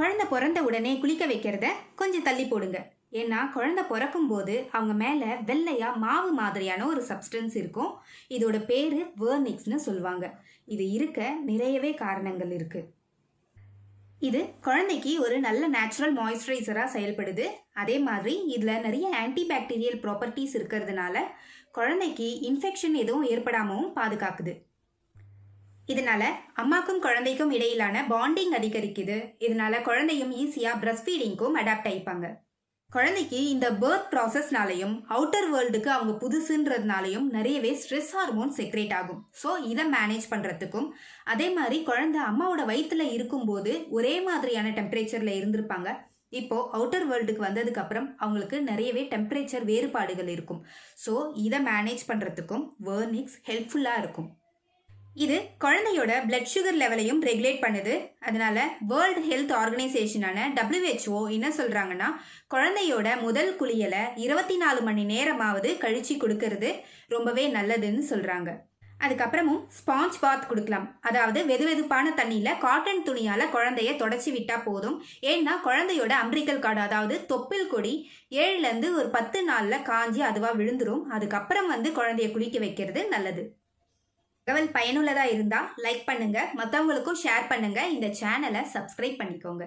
குழந்தை பிறந்த உடனே குளிக்க வைக்கிறத கொஞ்சம் தள்ளி போடுங்க. ஏன்னா குழந்தை பிறக்கும் போது அவங்க மேலே வெள்ளையாக மாவு மாதிரியான ஒரு சப்ஸ்டன்ஸ் இருக்கும். இதோட பேர் வேர்னிக்ஸ்னு சொல்லுவாங்க. இது இருக்க நிறையவே காரணங்கள் இருக்குது. இது குழந்தைக்கு ஒரு நல்ல நேச்சுரல் மாய்ஸ்சரைசராக செயல்படுது. அதே மாதிரி இதில் நிறைய ஆன்டிபாக்டீரியல் ப்ராப்பர்ட்டிஸ் இருக்கிறதுனால குழந்தைக்கு இன்ஃபெக்ஷன் எதுவும் ஏற்படாமவும் பாதுகாக்குது. இதனால அம்மாக்கும் குழந்தைக்கும் இடையிலான பாண்டிங் அதிகரிக்குது. இதனால குழந்தையும் ஈஸியாக பிரஸ்ட் ஃபீடிங்க்கும் அடாப்ட் ஆகிப்பாங்க. குழந்தைக்கு இந்த பர்த் ப்ராசஸ்னாலையும் அவுட்டர் வேர்ல்டுக்கு அவங்க புதுசுன்றதுனாலையும் நிறையவே ஸ்ட்ரெஸ் ஹார்மோன் செக்ரேட் ஆகும். ஸோ இதை மேனேஜ் பண்ணுறதுக்கும், அதே மாதிரி குழந்தை அம்மாவோட வயிற்றுல இருக்கும்போது ஒரே மாதிரியான டெம்பரேச்சரில் இருந்திருப்பாங்க. இப்போது அவுட்டர் வேர்ல்டுக்கு வந்ததுக்கு அப்புறம் அவங்களுக்கு நிறையவே டெம்பரேச்சர் வேறுபாடுகள் இருக்கும். ஸோ இதை மேனேஜ் பண்ணுறதுக்கும் வேர்னிக்ஸ் ஹெல்ப்ஃபுல்லாக இருக்கும். இது குழந்தையோட பிளட் சுகர் லெவலையும் ரெகுலேட் பண்ணுது. அதனால வேர்ல்டு ஹெல்த் ஆர்கனைசேஷனான WHO என்ன சொல்கிறாங்கன்னா, குழந்தையோட முதல் குளியலை 24 மணி நேரமாவது கழிச்சு கொடுக்கறது ரொம்பவே நல்லதுன்னு சொல்கிறாங்க. அதுக்கப்புறமும் ஸ்பாஞ்ச் பாத் கொடுக்கலாம். அதாவது வெதுவெதுப்பான தண்ணியில் காட்டன் துணியால் குழந்தைய தொடச்சி விட்டால் போதும். ஏன்னா குழந்தையோட அம்பிரிக்கல் கார்டு, அதாவது தொப்பில் கொடி 7லேருந்து ஒரு 10 நாளில் காஞ்சி அதுவாக விழுந்துடும். அதுக்கப்புறம் குழந்தைய குளிக்க வைக்கிறது நல்லது. தகவல் பயனுள்ளதாக இருந்தால் லைக் பண்ணுங்கள், மற்றவங்களுக்கும் ஷேர் பண்ணுங்கள், இந்த சேனலை சப்ஸ்கிரைப் பண்ணிக்கோங்க.